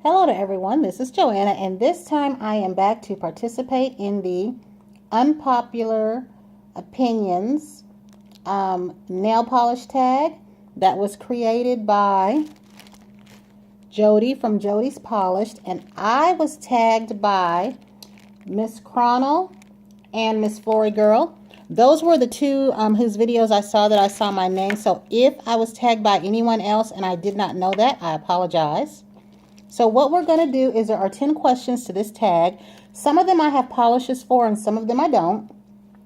Hello to everyone, this is Joanna, and this time I am back to participate in the Unpopular Opinions nail polish tag that was created by Jodi from JodisPolished, and I was tagged by Miss Chrono and Miss Flory Girl. Those were the two whose videos I saw that I saw my name, so if I was tagged by anyone else and I did not know that, I apologize. So what we're going to do is there are 10 questions to this tag. Some of them I have polishes for and some of them I don't.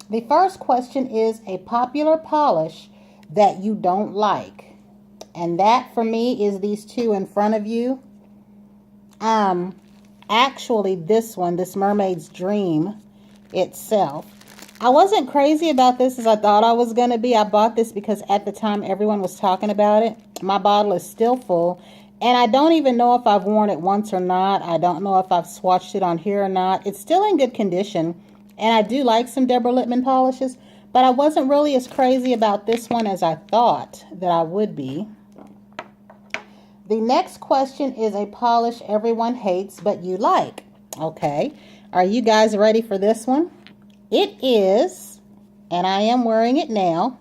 The first question is a popular polish that you don't like. And that for me is these two in front of you. Actually this one, this Mermaid's Dream itself. I wasn't crazy about this as I thought I was going to be. I bought this because at the time everyone was talking about it. My bottle is still full. And I don't even know if I've worn it once or not. I don't know if I've swatched it on here or not. It's still in good condition. And I do like some Deborah Lippmann polishes. But I wasn't really as crazy about this one as I thought that I would be. The next question is a polish everyone hates but you like. Okay. Are you guys ready for this one? It is, and I am wearing it now,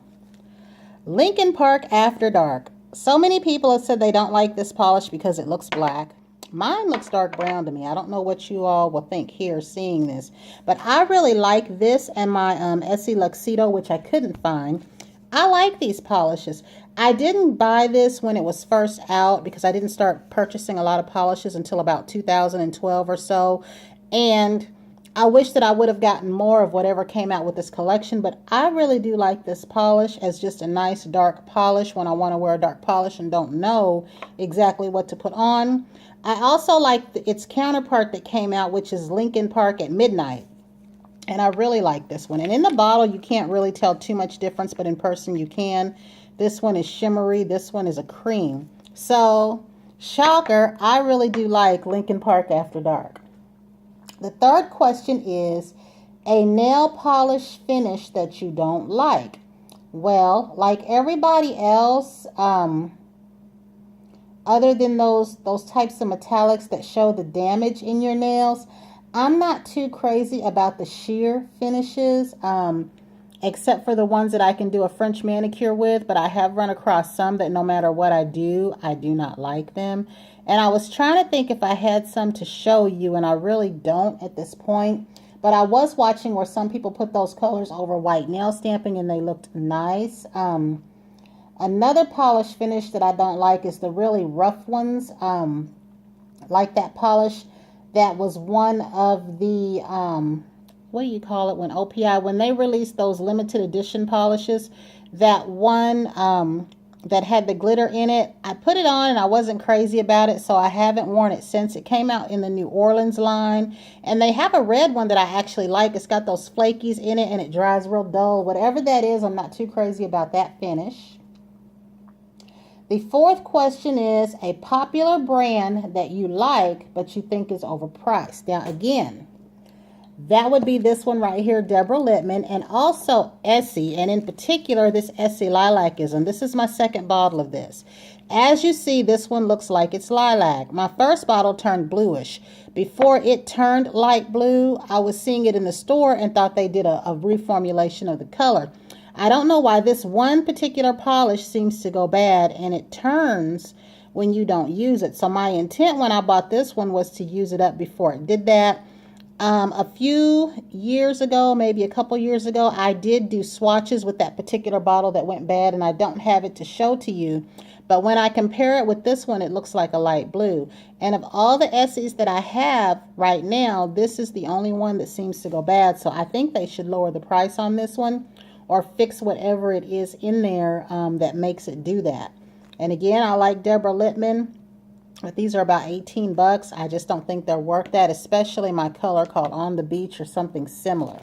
Lincoln Park After Dark. So many people have said they don't like this polish because it looks black. Mine looks dark brown to me. I don't know what you all will think here seeing this. But I really like this and my Essie Luxido, which I couldn't find. I like these polishes. I didn't buy this when it was first out because I didn't start purchasing a lot of polishes until about 2012 or so. And I wish that I would have gotten more of whatever came out with this collection, but I really do like this polish as just a nice dark polish when I want to wear a dark polish and don't know exactly what to put on. I also like its counterpart that came out, which is Lincoln Park at Midnight. And I really like this one. And in the bottle, you can't really tell too much difference, but in person you can. This one is shimmery. This one is a cream. So, shocker, I really do like Lincoln Park After Dark. The third question is a nail polish finish that you don't like. Well, like everybody else, other than those types of metallics that show the damage in your nails, I'm not too crazy about the sheer finishes, except for the ones that I can do a French manicure with, but I have run across some that no matter what I do not like them. And I was trying to think if I had some to show you, and I really don't at this point. But I was watching where some people put those colors over white nail stamping, and they looked nice. Another polish finish that I don't like is the really rough ones. Like that polish that was one of the, what do you call it when OPI, when they released those limited edition polishes, that one, that had the glitter in it. I put it on and I wasn't crazy about it, so I haven't worn it since. It came out in the New Orleans line, and they have a red one that I actually like. It's got those flakies in it and it dries real dull. Whatever that is, I'm not too crazy about that finish. The fourth question is a popular brand that you like but you think is overpriced. Now again, that would be this one right here, Deborah Lippmann, and also Essie, and in particular this Essie Lilacism. This is my second bottle of this. As you see, this one looks like it's lilac. My first bottle turned bluish. Before it turned light blue, I was seeing it in the store and thought they did a reformulation of the color. I don't know why this one particular polish seems to go bad, and it turns when you don't use it. So my intent when I bought this one was to use it up before it did that. A few years ago, maybe a couple years ago, I did do swatches with that particular bottle that went bad, and I don't have it to show to you. But when I compare it with this one, it looks like a light blue. And of all the Essies that I have right now, this is the only one that seems to go bad. So I think they should lower the price on this one or fix whatever it is in there that makes it do that. And again, I like Deborah Lippmann. But these are about 18 bucks. I just don't think they're worth that, especially my color called On the Beach or something similar.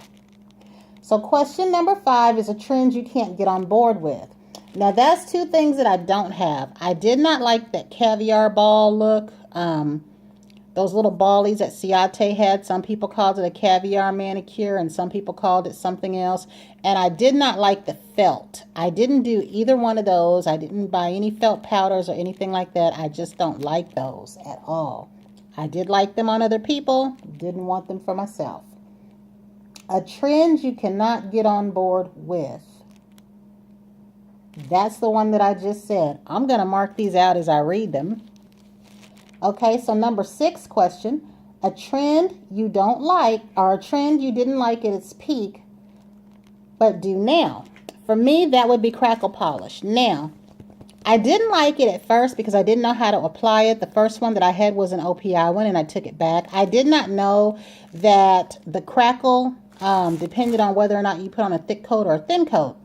So question number 5 is a trend you can't get on board with. Now that's two things that I don't have. I did not like that caviar ball look. Those little ballies that Ciate had. Some people called it a caviar manicure and some people called it something else. And I did not like the felt. I didn't do either one of those. I didn't buy any felt powders or anything like that. I just don't like those at all. I did like them on other people, didn't want them for myself. A trend you cannot get on board with. That's the one that I just said. I'm going to mark these out as I read them. Okay, so number 6 question. A trend you don't like, or a trend you didn't like at its peak, but do now. For me, that would be crackle polish. Now, I didn't like it at first because I didn't know how to apply it. The first one that I had was an OPI one, and I took it back. I did not know that the crackle depended on whether or not you put on a thick coat or a thin coat.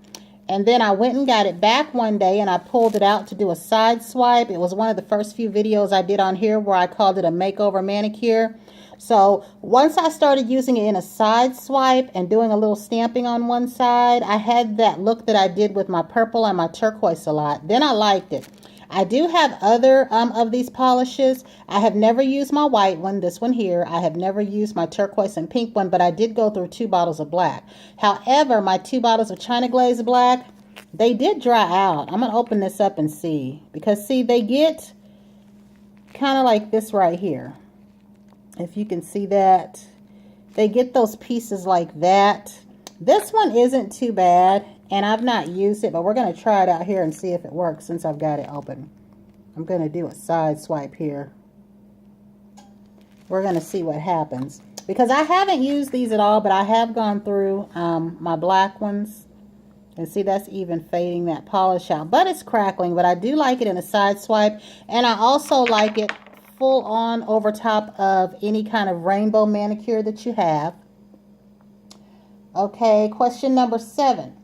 And then I went and got it back one day, and I pulled it out to do a side swipe. It was one of the first few videos I did on here where I called it a makeover manicure. So once I started using it in a side swipe and doing a little stamping on one side, I had that look that I did with my purple and my turquoise a lot. Then I liked it. I do have other of these polishes. I have never used my white one, this one here. I have never used my turquoise and pink one, but I did go through 2 bottles of black. However, my 2 bottles of China Glaze Black, they did dry out. I'm going to open this up and see. Because, see, they get kind of like this right here. If you can see that. They get those pieces like that. This one isn't too bad. And I've not used it, but we're going to try it out here and see if it works since I've got it open. I'm going to do a side swipe here. We're going to see what happens. Because I haven't used these at all, but I have gone through my black ones. And see, that's even fading that polish out. But it's crackling, but I do like it in a side swipe. And I also like it full on over top of any kind of rainbow manicure that you have. Okay, question number 7.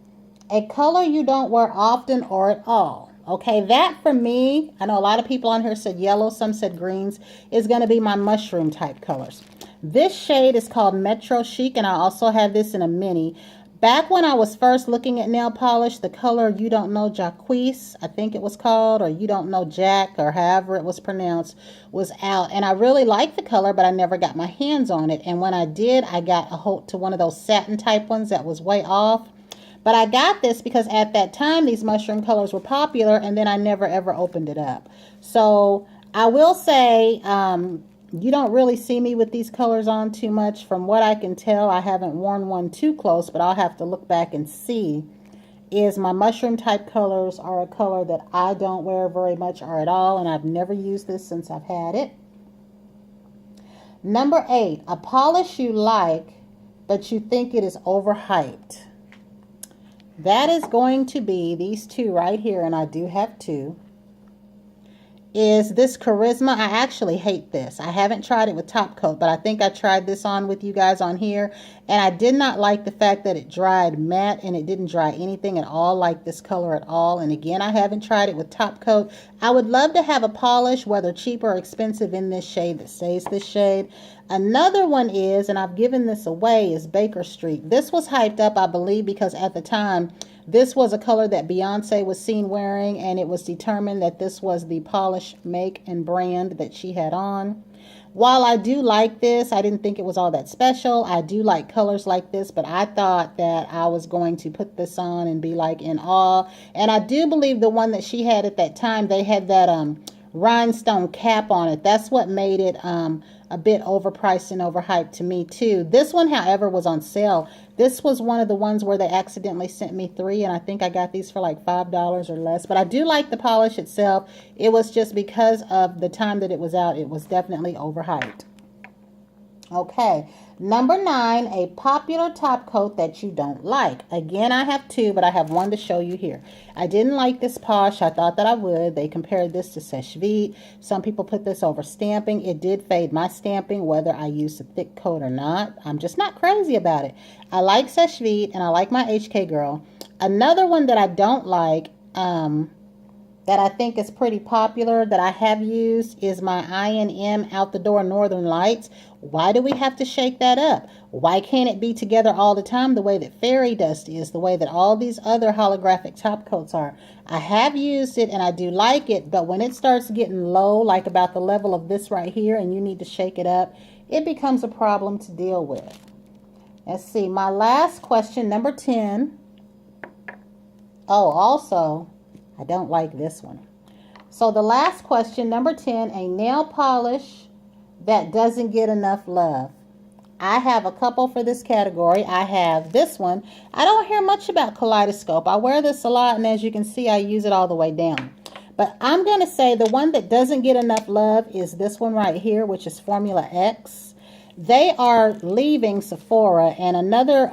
A color you don't wear often or at all. Okay, that for me, I know a lot of people on here said yellow, some said greens, is going to be my mushroom type colors. This shade is called Metro Chic, and I also have this in a mini. Back when I was first looking at nail polish, the color You Don't Know Jacquees, I think it was called, or You Don't Know Jack, or however it was pronounced, was out. And I really liked the color, but I never got my hands on it. And when I did, I got a hold to one of those satin type ones that was way off. But I got this because at that time, these mushroom colors were popular, and then I never ever opened it up. So I will say, you don't really see me with these colors on too much. From what I can tell, I haven't worn one too close, but I'll have to look back and see. Is my mushroom type colors are a color that I don't wear very much or at all, and I've never used this since I've had it. Number 8, a polish you like, but you think it is overhyped. That is going to be these 2 right here, and I do have 2. Is this Charisma. I actually hate this. I haven't tried it with Topcoat, but I think I tried this on with you guys on here, and I did not like the fact that it dried matte, and it didn't dry anything at all like this color at all. And again, I haven't tried it with Topcoat. I would love to have a polish, whether cheap or expensive, in this shade that stays this shade. Another one is, and I've given this away, is Baker Street. This was hyped up, I believe, because at the time, this was a color that Beyonce was seen wearing, and it was determined that this was the polish make and brand that she had on. While I do like this, I didn't think it was all that special. I do like colors like this, but I thought that I was going to put this on and be like in awe. And I do believe the one that she had at that time, they had that rhinestone cap on it. That's what made it a bit overpriced and overhyped to me too. This one, however, was on sale. This was one of the ones where they accidentally sent me 3, and I think I got these for like $5 or less. But I do like the polish itself. It was just because of the time that it was out, it was definitely overhyped. Okay, number 9, a popular top coat that you don't like. Again, I have 2, but I have one to show you here. I didn't like this Posh. I thought that I would. They compared this to Sèche Vite. Some people put this over stamping. It did fade my stamping, whether I used a thick coat or not. I'm just not crazy about it. I like Sèche Vite, and I like my HK Girl. Another one that I don't like, that I think is pretty popular that I have used, is my I&M Out the Door Northern Lights. Why do we have to shake that up? Why can't it be together all the time the way that Fairy Dust is, the way that all these other holographic top coats are? I have used it and I do like it, but when it starts getting low, like about the level of this right here, and you need to shake it up, it becomes a problem to deal with. Let's see, my last question, number 10. Oh, also, I don't like this one. So the last question, number 10, a nail polish that doesn't get enough love. I have a couple for this category. I have this one. I don't hear much about Kaleidoscope. I wear this a lot, and as you can see, I use it all the way down. But I'm going to say the one that doesn't get enough love is this one right here, which is Formula X. They are leaving Sephora, and another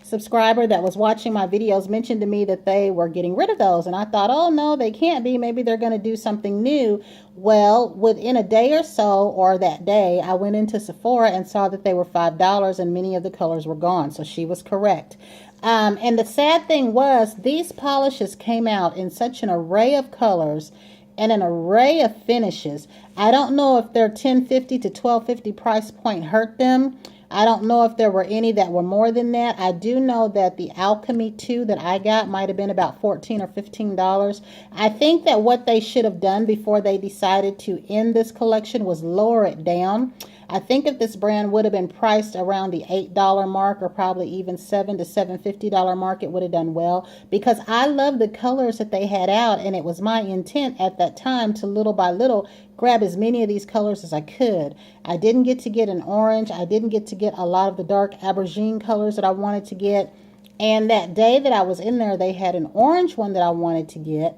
subscriber that was watching my videos mentioned to me that they were getting rid of those, and I thought, oh no, they can't be. Maybe they're going to do something new. Well, within a day or so, or that day, I went into Sephora and saw that they were $5 and many of the colors were gone. So she was correct. And the sad thing was, these polishes came out in such an array of colors and an array of finishes. I don't know if their $10.50 to $12.50 price point hurt them. I don't know if there were any that were more than that. I do know that the Alchemy 2 that I got might have been about $14 or $15. I think that what they should have done before they decided to end this collection was lower it down. I think if this brand would have been priced around the $8 mark, or probably even $7 to $7.50 mark, it would have done well, because I love the colors that they had out, and it was my intent at that time to little by little grab as many of these colors as I could. I didn't get to get an orange. I didn't get to get a lot of the dark aubergine colors that I wanted to get. And that day that I was in there, they had an orange one that I wanted to get.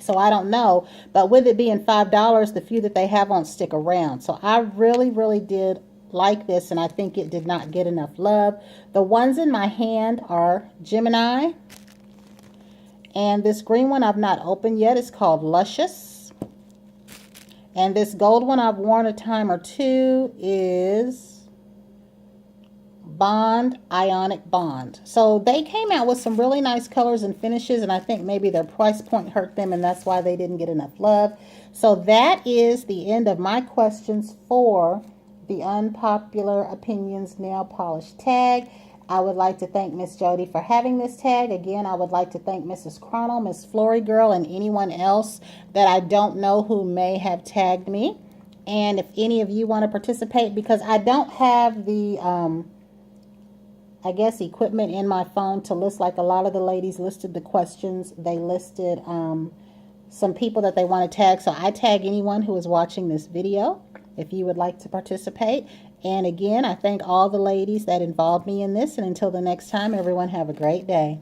So I don't know. But with it being $5, the few that they have won't stick around. So I really, really did like this, and I think it did not get enough love. The ones in my hand are Gemini. And this green one I've not opened yet. It's called Luscious. And this gold one I've worn a time or two is Bond, Ionic Bond. So they came out with some really nice colors and finishes, and I think maybe their price point hurt them, and that's why they didn't get enough love. So that is the end of my questions for the Unpopular Opinions Nail Polish tag. I would like to thank Miss Jodi for having this tag. Again, I would like to thank Mrs. Chrono, Miss Flory Girl, and anyone else that I don't know who may have tagged me. And if any of you want to participate, because I don't have the, I guess, equipment in my phone to list like a lot of the ladies listed the questions. They listed some people that they want to tag. So I tag anyone who is watching this video if you would like to participate. And again, I thank all the ladies that involved me in this. And until the next time, everyone have a great day.